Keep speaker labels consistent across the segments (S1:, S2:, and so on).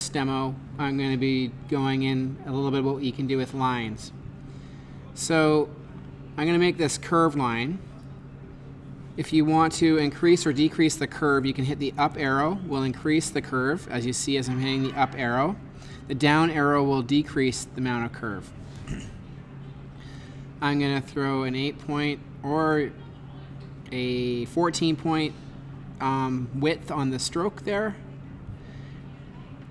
S1: demo, I'm going to be going in a little bit about what you can do with lines. So I'm going to make this curve line. If you want to increase or decrease the curve, you can hit the up arrow, will increase the curve, as you see as I'm hitting the up arrow. The down arrow will decrease the amount of curve. I'm going to throw an 8-point or a 14-point width on the stroke there.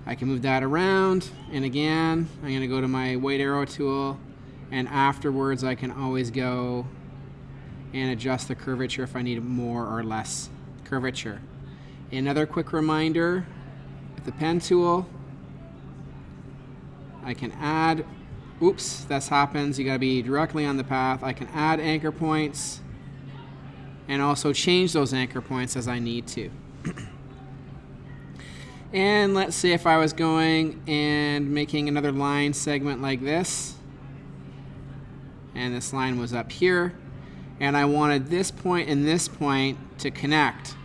S1: I can move that around, and again, I'm going to go to my white arrow tool, and afterwards I can always go and adjust the curvature if I need more or less curvature. Another quick reminder, with the pen tool, I can add, oops, that happens, you gotta be directly on the path. I can add anchor points and also change those anchor points as I need to. And let's say if I was going and making another line segment like this, and this line was up here, and I wanted this point and this point to connect.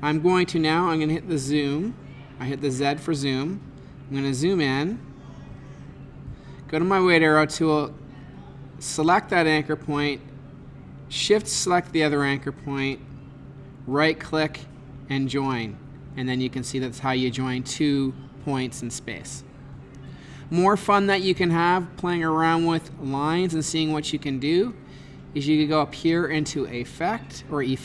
S1: I'm going to hit the zoom. I hit the Z for zoom. I'm going to zoom in, go to my white arrow tool, select that anchor point, shift select the other anchor point, right click and join. And then you can see that's how you join 2 points in space. More fun that you can have playing around with lines and seeing what you can do is you can go up here into effect. You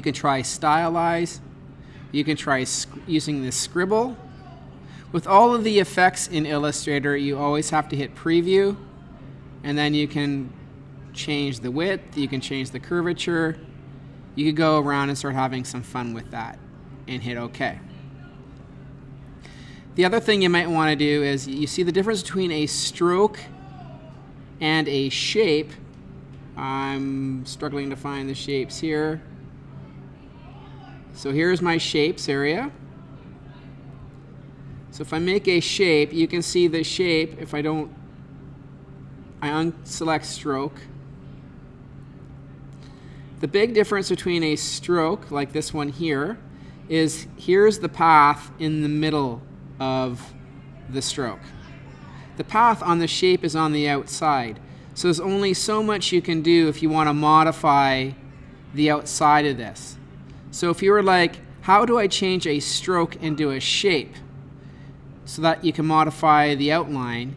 S1: can try stylize. You can try using the scribble. With all of the effects in Illustrator, you always have to hit preview, and then you can change the width, you can change the curvature. You could go around and start having some fun with that and hit OK. The other thing you might want to do is, you see the difference between a stroke and a shape. I'm struggling to find the shapes here. So here's my shapes area. So if I make a shape, you can see the shape. If I unselect stroke. The big difference between a stroke, like this one here, is here's the path in the middle of the stroke. The path on the shape is on the outside. So there's only so much you can do if you want to modify the outside of this. So if you were like, how do I change a stroke into a shape so that you can modify the outline,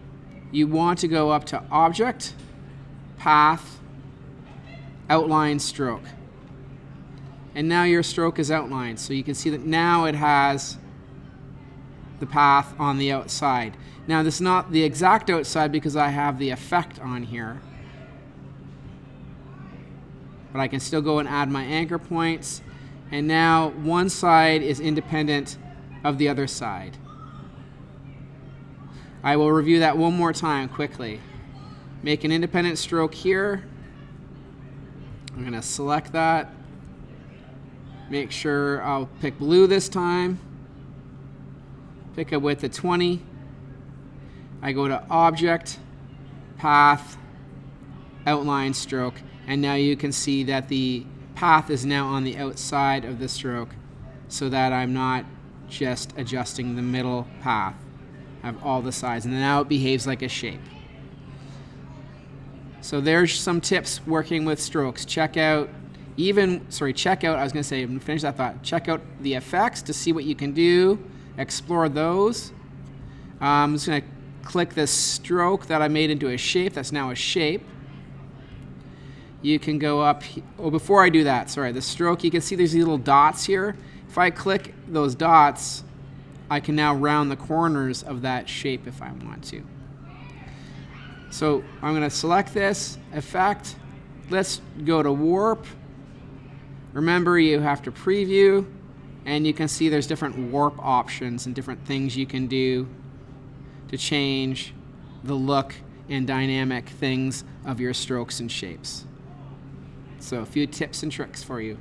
S1: you want to go up to Object, Path, Outline Stroke. And now your stroke is outlined. So you can see that now it has the path on the outside. Now this is not the exact outside because I have the effect on here. But I can still go and add my anchor points. And now one side is independent of the other side. I will review that one more time quickly. Make an independent stroke here. I'm going to select that. Make sure I'll pick blue this time. Pick a width of 20. I go to Object, Path, Outline Stroke, and now you can see that the path is now on the outside of the stroke so that I'm not just adjusting the middle path. I have all the sides, and now it behaves like a shape. So there's some tips working with strokes. Check out, I was going to say, finish that thought. Check out the effects to see what you can do. Explore those. I'm just going to click this stroke that I made into a shape. That's now a shape. You can go up, before I do that, the stroke, you can see there's these little dots here. If I click those dots, I can now round the corners of that shape if I want to. So I'm going to select this, Effect. Let's go to Warp. Remember, you have to preview, and you can see there's different warp options and different things you can do to change the look and dynamic things of your strokes and shapes. So a few tips and tricks for you.